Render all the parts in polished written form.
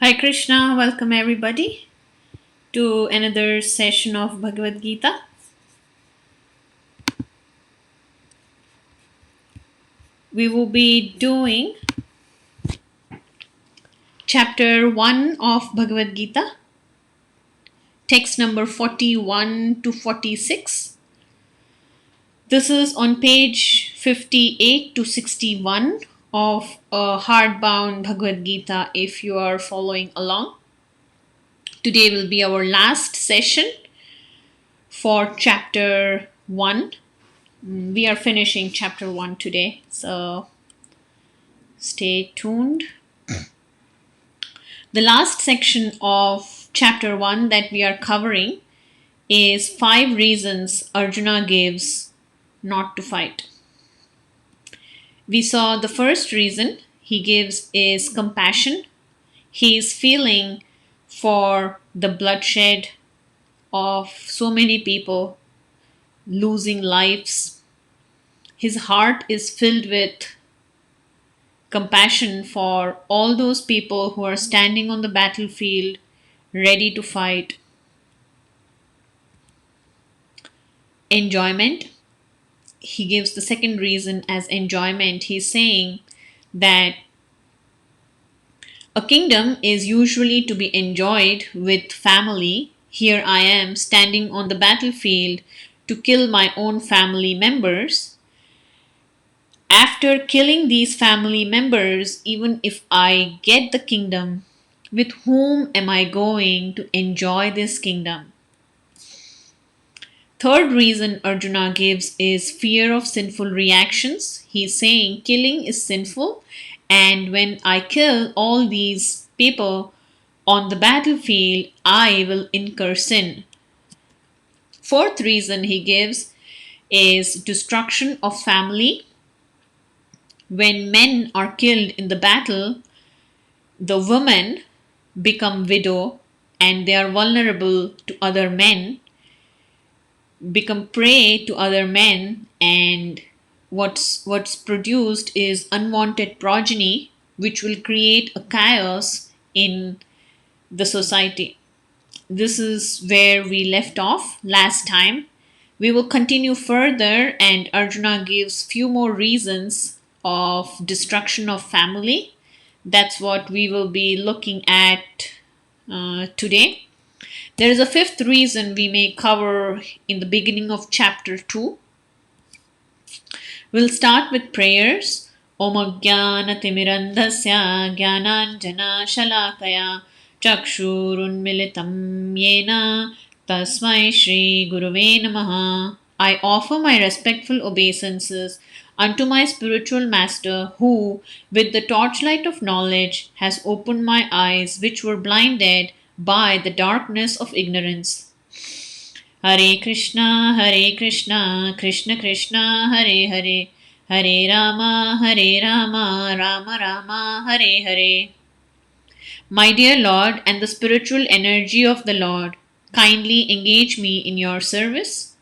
Hi Krishna, welcome everybody to another session of Bhagavad Gita. We will be doing chapter 1 of Bhagavad Gita, text number 41 to 46. This is on page 58 to 61 of a hardbound Bhagavad Gita if you are following along. Today will be our last session for chapter 1. We are finishing chapter 1 today, so stay tuned. The last section of chapter 1 that we are covering is 5 reasons Arjuna gives not to fight. We saw the first reason he gives is compassion. He is feeling for the bloodshed of so many people losing lives. His heart is filled with compassion for all those people who are standing on the battlefield ready to fight. Enjoyment. He gives the second reason as enjoyment. He's saying that a kingdom is usually to be enjoyed with family. Here I am standing on the battlefield to kill my own family members. After killing these family members, even if I get the kingdom, with whom am I going to enjoy this kingdom? Third reason Arjuna gives is fear of sinful reactions. He's saying killing is sinful, and when I kill all these people on the battlefield, I will incur sin. Fourth reason he gives is destruction of family. When men are killed in the battle, the women become widow and they are vulnerable to other men, become prey to other men, and what's produced is unwanted progeny which will create a chaos in the society. This is where we left off last time. We will continue further, and Arjuna gives few more reasons of destruction of family. That's what we will be looking at today. There is a fifth reason we may cover in the beginning of chapter 2. We'll start with prayers. Om Ajnanaatimirandhasya Jnananjana Shalakaya Chakshurunmilitam Yena Tasmai Shri Guruve Namaha. I offer my respectful obeisances unto my spiritual master who, with the torchlight of knowledge, has opened my eyes which were blinded by the darkness of ignorance. Hare Krishna, Krishna Krishna, Hare Hare, Hare Rama, Rama Rama, Hare Hare. My dear Lord and the spiritual energy of the Lord, kindly engage me in your service.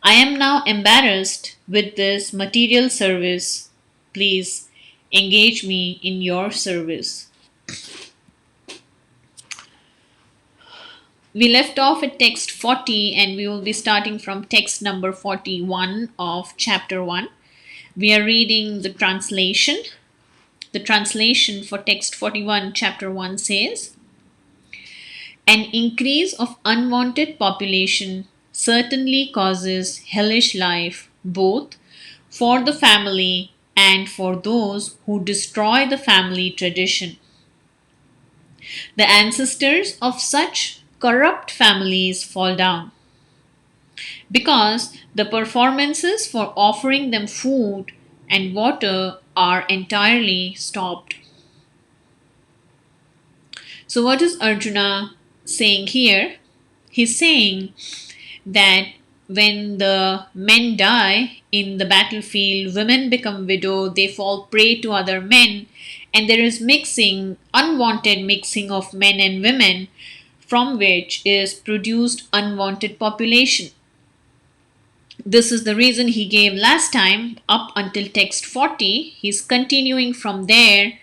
I am now embarrassed with this material service. Please engage me in your service. We left off at text 40 and we will be starting from text number 41 of chapter 1. We are reading the translation. The translation for text 41, chapter 1 says, an increase of unwanted population certainly causes hellish life both for the family and for those who destroy the family tradition. The ancestors of such corrupt families fall down because the performances for offering them food and water are entirely stopped. So, what is Arjuna saying here? He's saying that when the men die in the battlefield, women become widow, they fall prey to other men, and there is mixing, unwanted mixing of men and women, from which is produced unwanted population. This is the reason he gave last time up until text 40. He's continuing from there,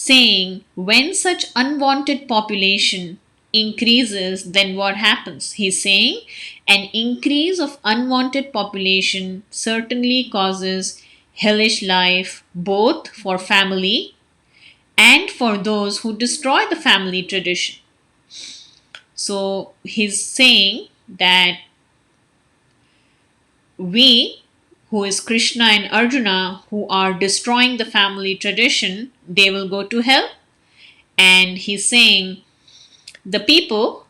saying when such unwanted population increases, then what happens? He's saying an increase of unwanted population certainly causes hellish life both for family and for those who destroy the family tradition. So he's saying that we, who is Krishna and Arjuna, who are destroying the family tradition, they will go to hell. And he's saying the people,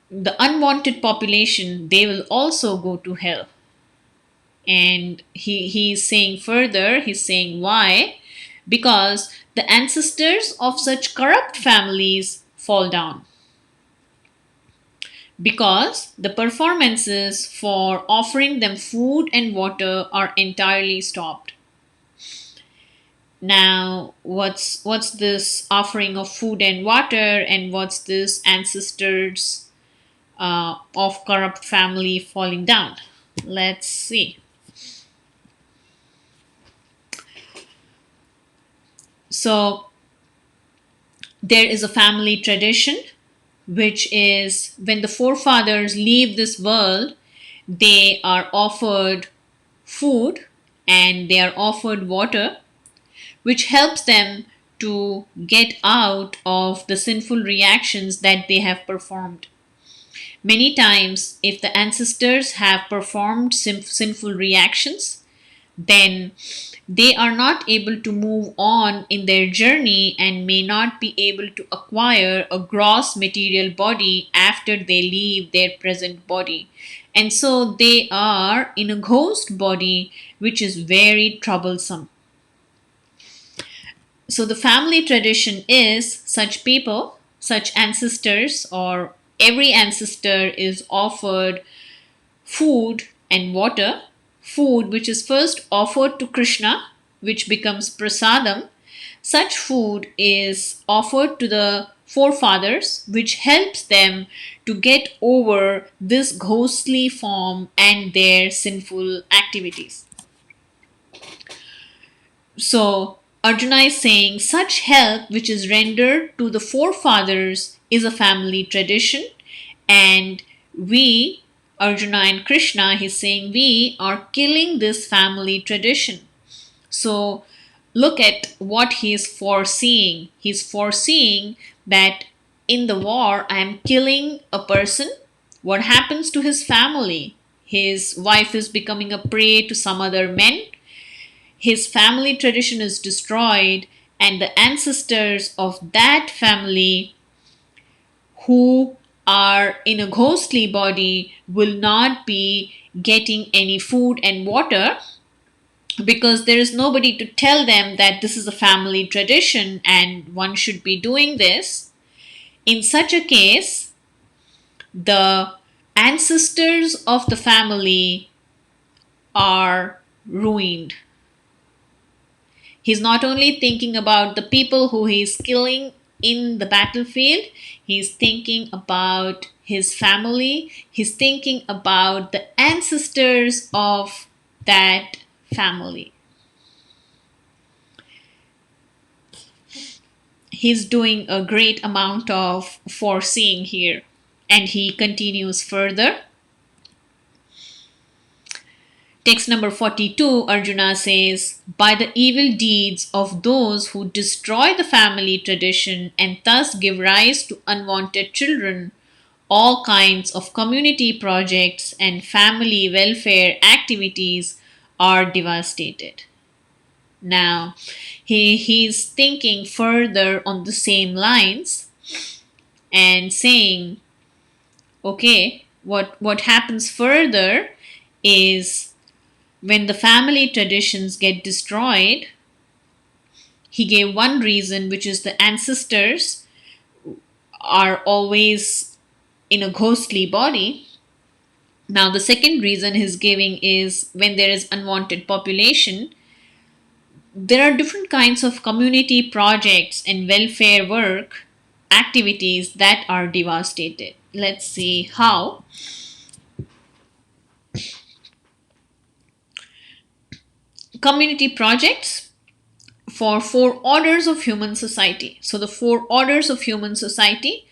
the unwanted population, they will also go to hell. And he's saying further, he's saying why? Because the ancestors of such corrupt families fall down. Because the performances for offering them food and water are entirely stopped. Now, what's this offering of food and water, and what's this ancestors of corrupt family falling down? Let's see. So, there is a family tradition, which is when the forefathers leave this world, they are offered food and they are offered water, which helps them to get out of the sinful reactions that they have performed. Many times, if the ancestors have performed sinful reactions, then they are not able to move on in their journey and may not be able to acquire a gross material body after they leave their present body. And so they are in a ghost body, which is very troublesome. So the family tradition is such people, such ancestors, or every ancestor is offered food and water. Food which is first offered to Krishna, which becomes prasadam. Such food is offered to the forefathers, which helps them to get over this ghostly form and their sinful activities. So, Arjuna is saying such help which is rendered to the forefathers is a family tradition, and we, Arjuna and Krishna, he's saying we are killing this family tradition. So, look at what he is foreseeing. He's foreseeing that in the war, I am killing a person. What happens to his family? His wife is becoming a prey to some other men, his family tradition is destroyed, and the ancestors of that family who are in a ghostly body will not be getting any food and water because there is nobody to tell them that this is a family tradition and one should be doing this. In such a case, the ancestors of the family are ruined. He's not only thinking about the people who he's killing in the battlefield, he's thinking about his family, he's thinking about the ancestors of that family. He's doing a great amount of foreseeing here. And he continues further. Text number 42, Arjuna says, by the evil deeds of those who destroy the family tradition and thus give rise to unwanted children, all kinds of community projects and family welfare activities are devastated. Now, he's thinking further on the same lines and saying, okay, what happens further is when the family traditions get destroyed, he gave one reason, which is the ancestors are always in a ghostly body. Now, the second reason he's giving is when there is unwanted population, there are different kinds of community projects and welfare work activities that are devastated. Let's see how. Community projects, for four orders of human society. So the four orders of human society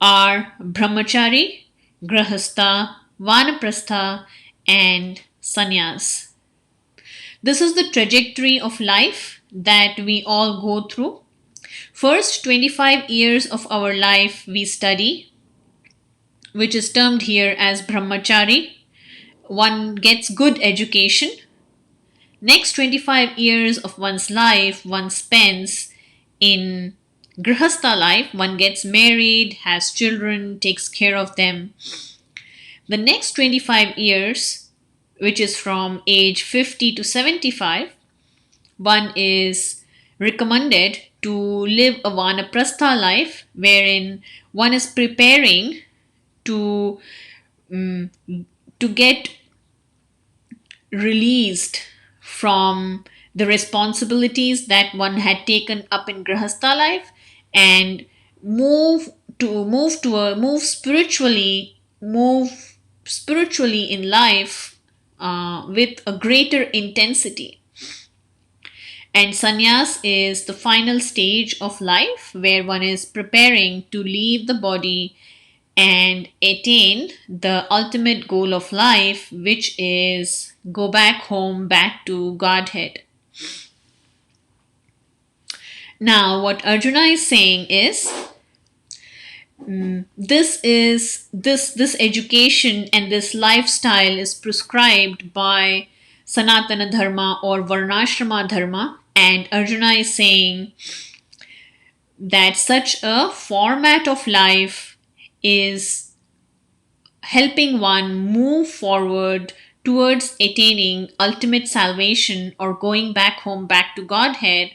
are brahmachari, grahastha, vanaprastha, and sannyas. This is the trajectory of life that we all go through. First 25 years of our life we study, which is termed here as brahmachari. One gets good education. Next 25 years of one's life one spends in grihastha life. One gets married, has children, takes care of them. The next 25 years, which is from age 50 to 75, one is recommended to live a vanaprastha life wherein one is preparing to mm, to get released from the responsibilities that one had taken up in grahastha life and move spiritually in life with a greater intensity. And sannyas is the final stage of life where one is preparing to leave the body and attain the ultimate goal of life, which is go back home, back to Godhead. Now, what Arjuna is saying is this education and this lifestyle is prescribed by Sanatana Dharma or Varnashrama Dharma, and Arjuna is saying that such a format of life is helping one move forward towards attaining ultimate salvation or going back home, back to Godhead.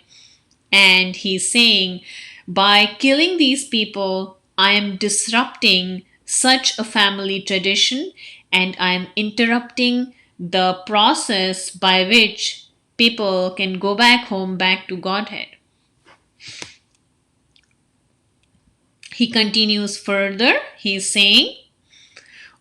And he's saying, by killing these people, I am disrupting such a family tradition and I am interrupting the process by which people can go back home, back to Godhead. He continues further, he is saying,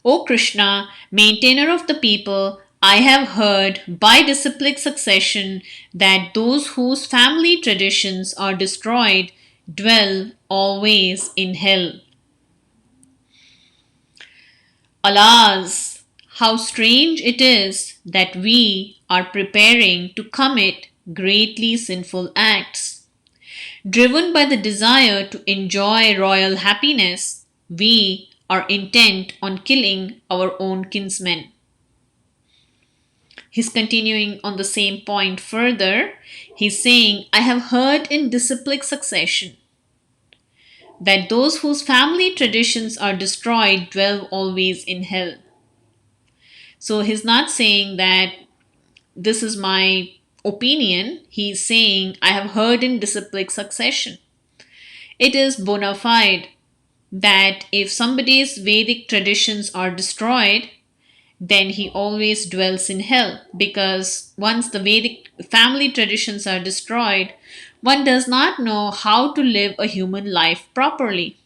O Krishna, maintainer of the people, I have heard by disciplic succession that those whose family traditions are destroyed dwell always in hell. Alas, how strange it is that we are preparing to commit greatly sinful acts. Driven by the desire to enjoy royal happiness, we are intent on killing our own kinsmen. He's continuing on the same point further. He's saying, I have heard in disciplic succession that those whose family traditions are destroyed dwell always in hell. So he's not saying that this is my opinion. He's saying, I have heard in disciplic succession. It is bona fide that if somebody's Vedic traditions are destroyed, then he always dwells in hell, because once the Vedic family traditions are destroyed, one does not know how to live a human life properly.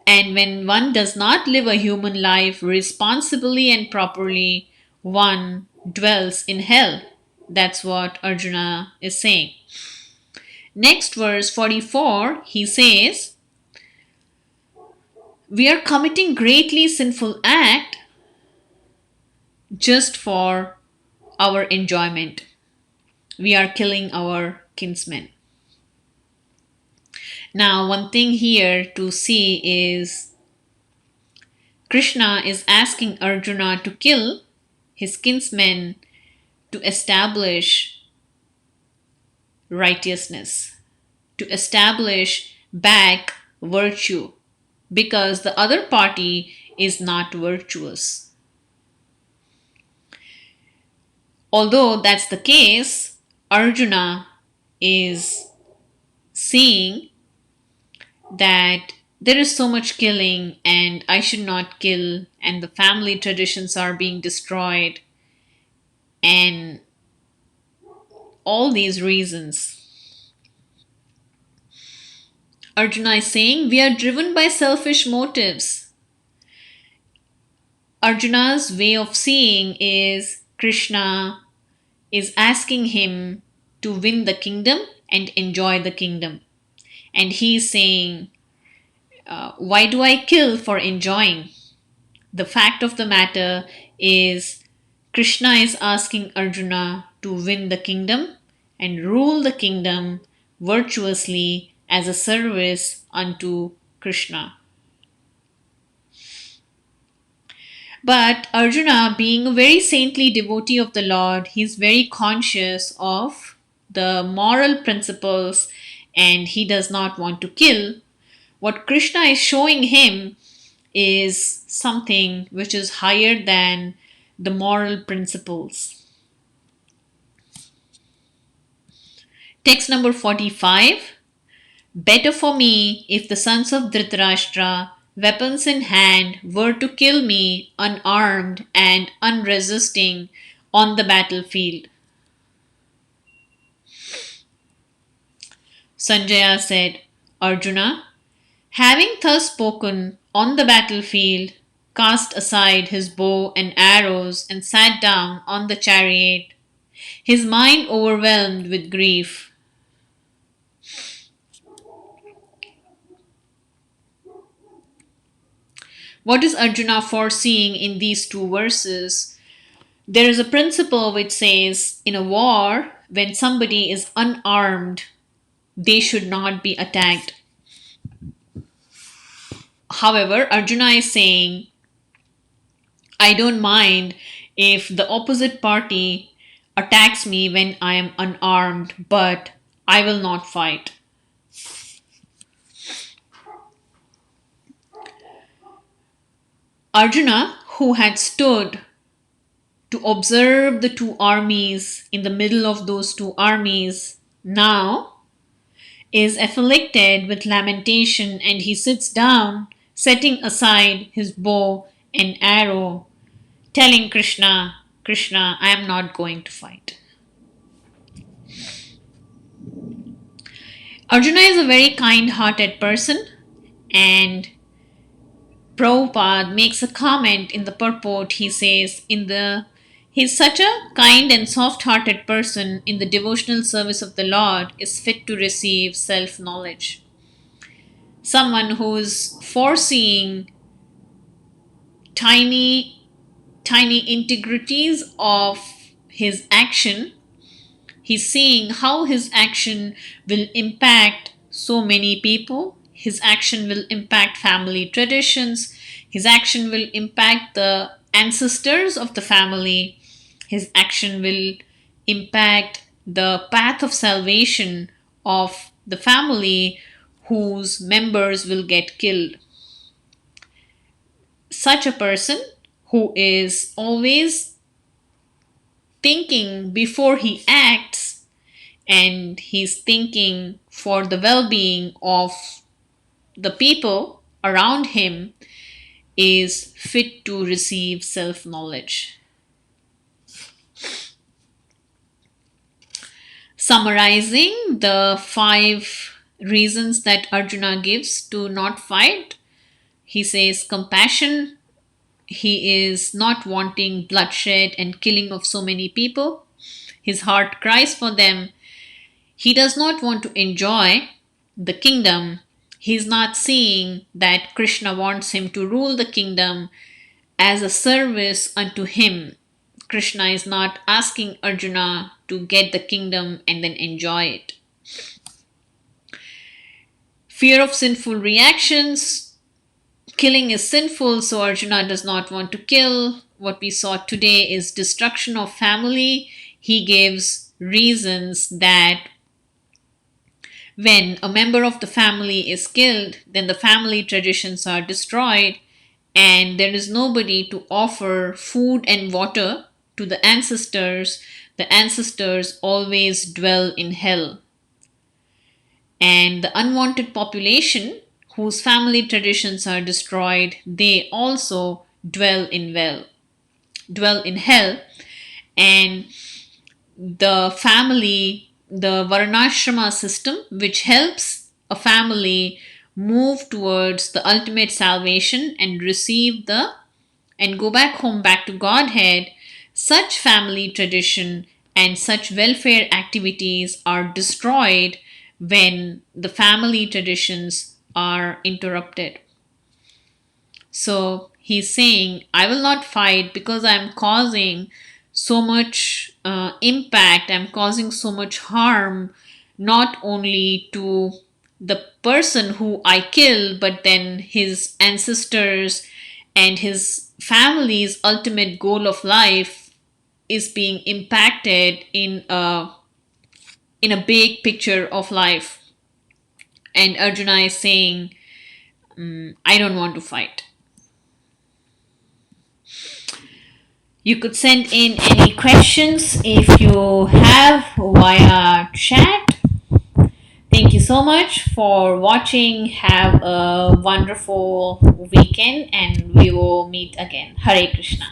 And when one does not live a human life responsibly and properly, one dwells in hell. That's what Arjuna is saying. Next verse 44, he says, we are committing greatly sinful act just for our enjoyment. We are killing our kinsmen. Now, one thing here to see is Krishna is asking Arjuna to kill his kinsmen to establish righteousness, to establish back virtue, because the other party is not virtuous. Although that's the case, Arjuna is seeing that there is so much killing and I should not kill, and the family traditions are being destroyed, and all these reasons. Arjuna is saying we are driven by selfish motives. Arjuna's way of seeing is Krishna is asking him to win the kingdom and enjoy the kingdom. And he's saying, why do I kill for enjoying? The fact of the matter is, Krishna is asking Arjuna to win the kingdom and rule the kingdom virtuously as a service unto Krishna. But Arjuna, being a very saintly devotee of the Lord, he's very conscious of the moral principles and he does not want to kill. What Krishna is showing him is something which is higher than the moral principles. Text number 45. Better for me if the sons of Dhritarashtra, weapons in hand, were to kill me unarmed and unresisting on the battlefield. Sanjaya said, Arjuna, having thus spoken on the battlefield, cast aside his bow and arrows and sat down on the chariot, his mind overwhelmed with grief. What is Arjuna foreseeing in these two verses? There is a principle which says in a war, when somebody is unarmed, they should not be attacked. However, Arjuna is saying, I don't mind if the opposite party attacks me when I am unarmed, but I will not fight. Arjuna, who had stood to observe the two armies in the middle of those two armies, now is afflicted with lamentation and he sits down, setting aside his bow and arrow, telling Krishna, Krishna, I am not going to fight. Arjuna is a very kind-hearted person, and Prabhupada makes a comment in the purport. He says, he's such a kind and soft-hearted person in the devotional service of the Lord is fit to receive self-knowledge. Someone who is foreseeing tiny integrities of his action. He's seeing how his action will impact so many people. His action will impact family traditions. His action will impact the ancestors of the family. His action will impact the path of salvation of the family whose members will get killed. Such a person who is always thinking before he acts and he's thinking for the well-being of the people around him is fit to receive self-knowledge. Summarizing the 5 reasons that Arjuna gives to not fight, he says compassion. He is not wanting bloodshed and killing of so many people. His heart cries for them. He does not want to enjoy the kingdom. He is not seeing that Krishna wants him to rule the kingdom as a service unto him. Krishna is not asking Arjuna to get the kingdom and then enjoy it. Fear of sinful reactions. Killing is sinful, so Arjuna does not want to kill. What we saw today is destruction of family. He gives reasons that when a member of the family is killed, then the family traditions are destroyed and there is nobody to offer food and water to the ancestors. The ancestors always dwell in hell. And the unwanted population whose family traditions are destroyed, they also dwell in hell. And the family, the varnashrama system, which helps a family move towards the ultimate salvation and receive and go back home, back to Godhead, such family tradition and such welfare activities are destroyed when the family traditions are interrupted. So he's saying, I will not fight because I'm causing so much impact, I'm causing so much harm, not only to the person who I kill, but then his ancestors and his family's ultimate goal of life is being impacted in a big picture of life. And Arjuna is saying, I don't want to fight. You could send in any questions if you have via chat. Thank you so much for watching. Have a wonderful weekend and we will meet again. Hare Krishna.